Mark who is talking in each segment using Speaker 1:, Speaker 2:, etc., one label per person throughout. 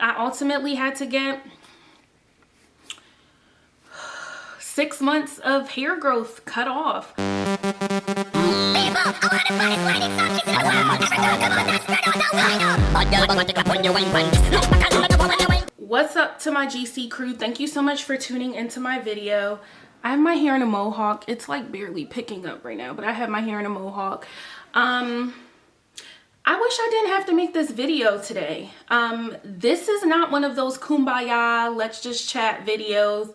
Speaker 1: I ultimately had to get 6 months of hair growth cut off. What's up to my GC crew? Thank you so much for tuning into my video. I have my hair in a mohawk. It's like barely picking up right now, but I have my hair in a mohawk. I wish I didn't have to make this video today. This is not one of those kumbaya, let's just chat videos.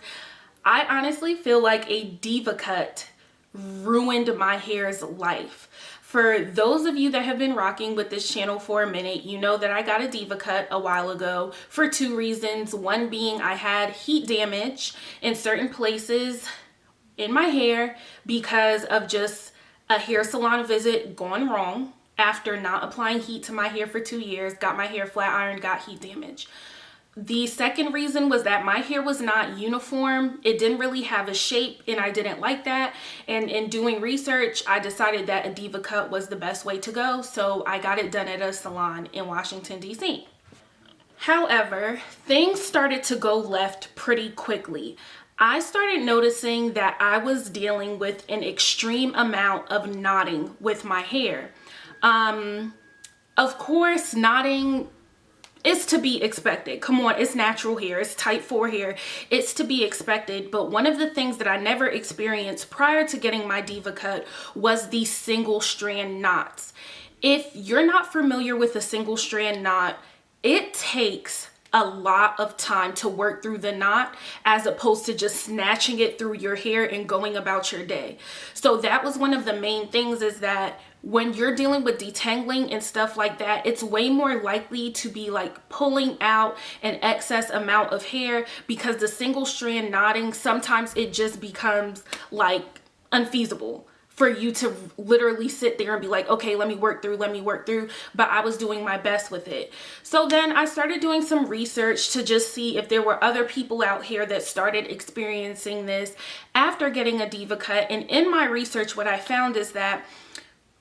Speaker 1: I honestly feel like a diva cut ruined my hair's life. For those of you that have been rocking with this channel for a minute, you know that I got a diva cut a while ago for 2 reasons. One being I had heat damage in certain places in my hair because of just a hair salon visit gone wrong after not applying heat to my hair for 2 years, got my hair flat ironed, got heat damage. The second reason was that my hair was not uniform. It didn't really have a shape and I didn't like that. And in doing research, I decided that a diva cut was the best way to go. So I got it done at a salon in Washington, D.C. However, things started to go left pretty quickly. I started noticing that I was dealing with an extreme amount of knotting with my hair. Of course, knotting is to be expected. Come on, it's natural hair, it's type 4 hair, it's to be expected. But one of the things that I never experienced prior to getting my diva cut was the single strand knots. If you're not familiar with a single strand knot, it takes a lot of time to work through the knot as opposed to just snatching it through your hair and going about your day. So that was one of the main things, is that when you're dealing with detangling and stuff like that, it's way more likely to be like pulling out an excess amount of hair, because the single strand knotting, sometimes it just becomes like unfeasible for you to literally sit there and be like, okay, let me work through. But I was doing my best with it. So then I started doing some research to just see if there were other people out here that started experiencing this after getting a diva cut. And in my research, what I found is that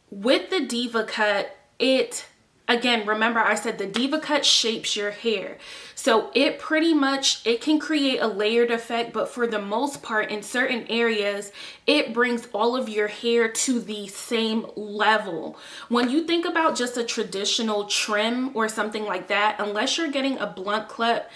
Speaker 1: with the diva cut, again, remember I said the diva cut shapes your hair. So it can create a layered effect, but for the most part, in certain areas, it brings all of your hair to the same level. When you think about just a traditional trim or something like that, unless you're getting a blunt cut,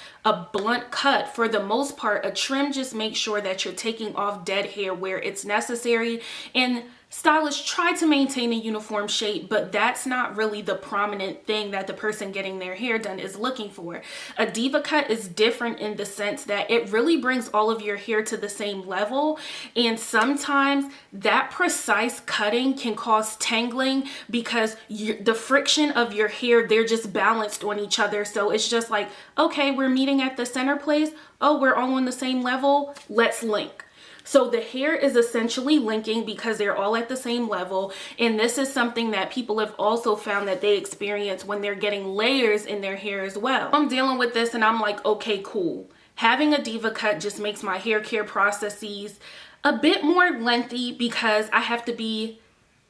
Speaker 1: for the most part, a trim just makes sure that you're taking off dead hair where it's necessary. And stylists try to maintain a uniform shape, but that's not really the prominent thing that the person getting their hair done is looking for. A diva cut is different in the sense that it really brings all of your hair to the same level, and sometimes that precise cutting can cause tangling because the friction of your hair, they're just balanced on each other. So it's just like, okay, we're meeting at the center place. Oh, we're all on the same level. Let's link. So the hair is essentially linking because they're all at the same level. And this is something that people have also found that they experience when they're getting layers in their hair as well. I'm dealing with this and I'm like, okay, cool. Having a diva cut just makes my hair care processes a bit more lengthy because I have to be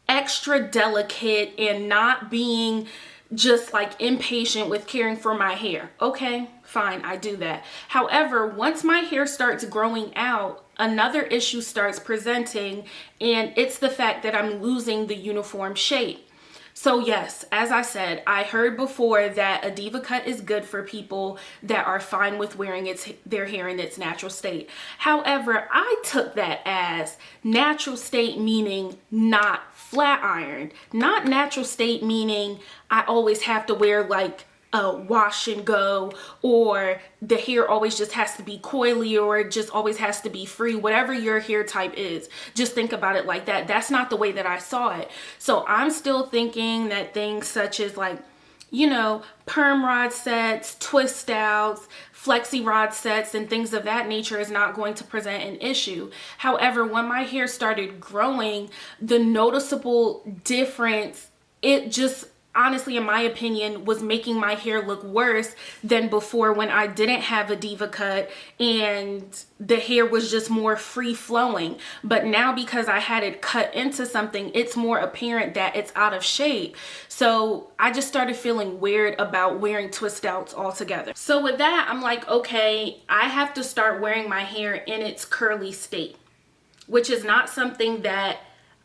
Speaker 1: extra delicate and not being just like impatient with caring for my hair. Okay, fine, I do that. However, once my hair starts growing out, another issue starts presenting, and it's the fact that I'm losing the uniform shape. So yes, as I said, I heard before that a diva cut is good for people that are fine with wearing their hair in its natural state. However, I took that as natural state meaning not flat ironed, not natural state meaning I always have to wear like a wash and go, or the hair always just has to be coily, or it just always has to be free. Whatever your hair type is, just think about it like that. That's not the way that I saw it. So I'm still thinking that things such as like, you know, perm rod sets, twist outs, flexi rod sets, and things of that nature is not going to present an issue. However, when my hair started growing, the noticeable difference, it just honestly, in my opinion, was making my hair look worse than before when I didn't have a diva cut and the hair was just more free flowing. But now, because I had it cut into something, it's more apparent that it's out of shape. So I just started feeling weird about wearing twist outs altogether. So with that, I'm like, okay, I have to start wearing my hair in its curly state, which is not something that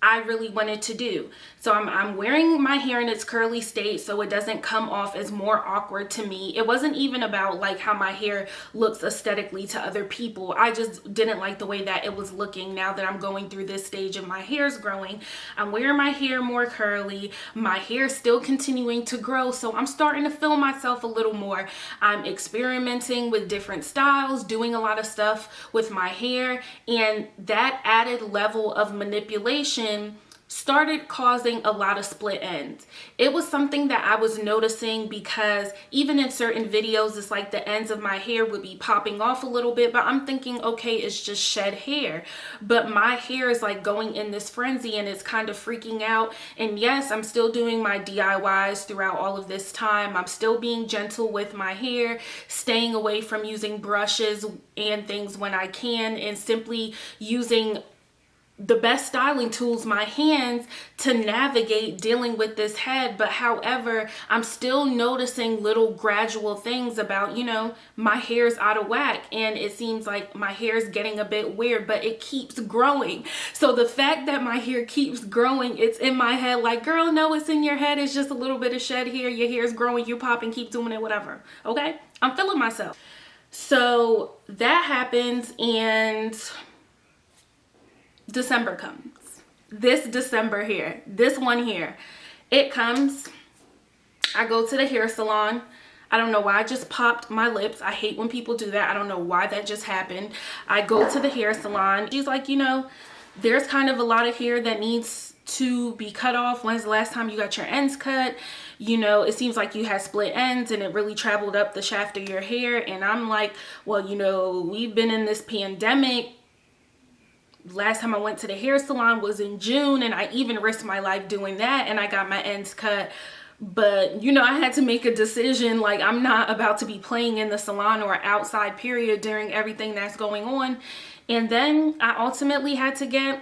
Speaker 1: I really wanted to do. So I'm wearing my hair in its curly state so it doesn't come off as more awkward to me. It wasn't even about like how my hair looks aesthetically to other people. I just didn't like the way that it was looking now that I'm going through this stage and my hair's growing. I'm wearing my hair more curly. My hair's still continuing to grow, so I'm starting to feel myself a little more. I'm experimenting with different styles, doing a lot of stuff with my hair, and that added level of manipulation started causing a lot of split ends. It was something that I was noticing because even in certain videos, it's like the ends of my hair would be popping off a little bit, but I'm thinking, okay, it's just shed hair. But my hair is like going in this frenzy and it's kind of freaking out. And yes, I'm still doing my DIYs throughout all of this time. I'm still being gentle with my hair, staying away from using brushes and things when I can, and simply using the best styling tools, my hands, to navigate dealing with this head. But however, I'm still noticing little gradual things about, my hair's out of whack and it seems like my hair's getting a bit weird, but it keeps growing. So the fact that my hair keeps growing, it's in my head like, girl, no, it's in your head. It's just a little bit of shed hair. Your hair's growing, you pop and keep doing it, whatever. Okay? I'm feeling myself. So that happens, and December comes. This December here, this one here, it comes. I go to the hair salon. I don't know why I just popped my lips. I hate when people do that. I don't know why that just happened. I go to the hair salon. She's like, there's kind of a lot of hair that needs to be cut off. When's the last time you got your ends cut? It seems like you had split ends and it really traveled up the shaft of your hair. And I'm like, well, we've been in this pandemic. Last time I went to the hair salon was in June, and I even risked my life doing that, and I got my ends cut. But I had to make a decision. Like, I'm not about to be playing in the salon or outside period during everything that's going on. And then I ultimately had to get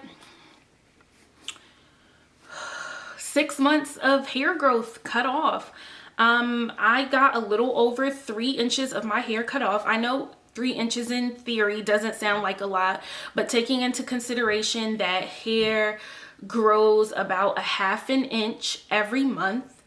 Speaker 1: 6 months of hair growth cut off. I got a little over 3 inches of my hair cut off. I know 3 inches in theory doesn't sound like a lot, but taking into consideration that hair grows about 1/2 inch every month,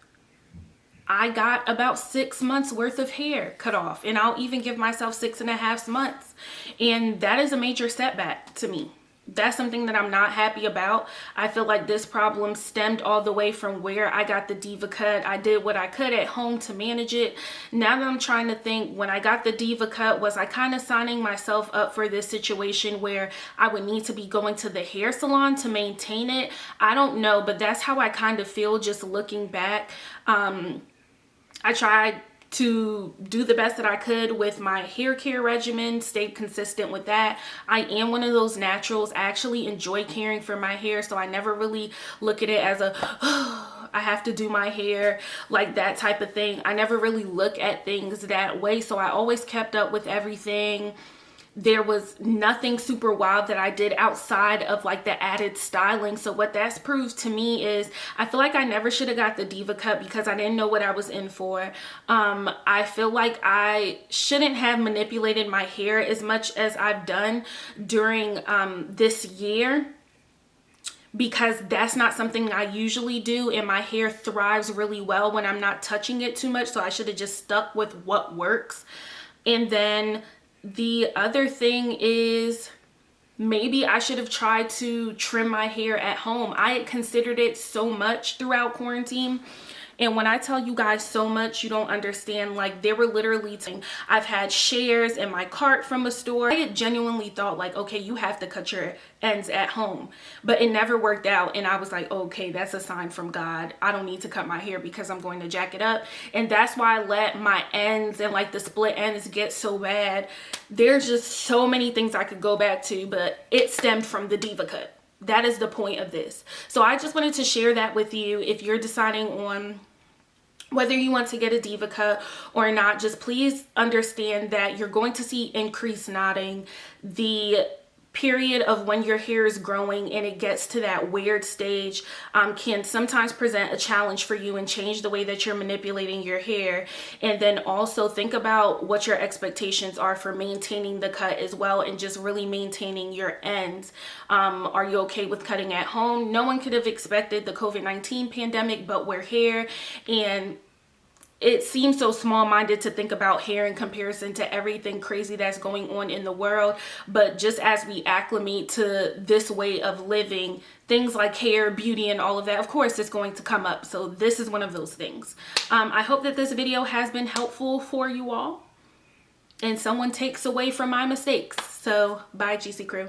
Speaker 1: I got about 6 months worth of hair cut off, and I'll even give myself 6.5 months. And that is a major setback to me. That's something that I'm not happy about. I feel like this problem stemmed all the way from where I got the diva cut. I did what I could at home to manage it. Now that I'm trying to think, when I got the diva cut, was I kind of signing myself up for this situation where I would need to be going to the hair salon to maintain it? I don't know, but that's how I kind of feel just looking back. I tried to do the best that I could with my hair care regimen, stayed consistent with that. I am one of those naturals. I actually enjoy caring for my hair, so I never really look at it as I have to do my hair, like that type of thing. I never really look at things that way, so I always kept up with everything. There was nothing super wild that I did outside of like the added styling. So what that's proved to me is I feel like I never should have got the diva cut because I didn't know what I was in for. I feel like I shouldn't have manipulated my hair as much as I've done during this year, because that's not something I usually do, and my hair thrives really well when I'm not touching it too much. So I should have just stuck with what works. And then the other thing is, maybe I should have tried to trim my hair at home. I had considered it so much throughout quarantine. And when I tell you guys so much, you don't understand. Like, there were literally I've had shares in my cart from a store. I had genuinely thought like, okay, you have to cut your ends at home, but it never worked out. And I was like, okay, that's a sign from God. I don't need to cut my hair because I'm going to jack it up. And that's why I let my ends and like the split ends get so bad. There's just so many things I could go back to, but it stemmed from the diva cut. That is the point of this. So I just wanted to share that with you. If you're deciding on Whether you want to get a diva cut or not, just please understand that you're going to see increased knotting. The period of when your hair is growing and it gets to that weird stage can sometimes present a challenge for you and change the way that you're manipulating your hair. And then also think about what your expectations are for maintaining the cut as well, and just really maintaining your ends. Are you okay with cutting at home? No one could have expected the COVID-19 pandemic, but we're here, and it seems so small-minded to think about hair in comparison to everything crazy that's going on in the world. But just as we acclimate to this way of living, things like hair, beauty, and all of that, of course, it's going to come up. So this is one of those things. I hope that this video has been helpful for you all, and someone takes away from my mistakes. So bye, GC Crew.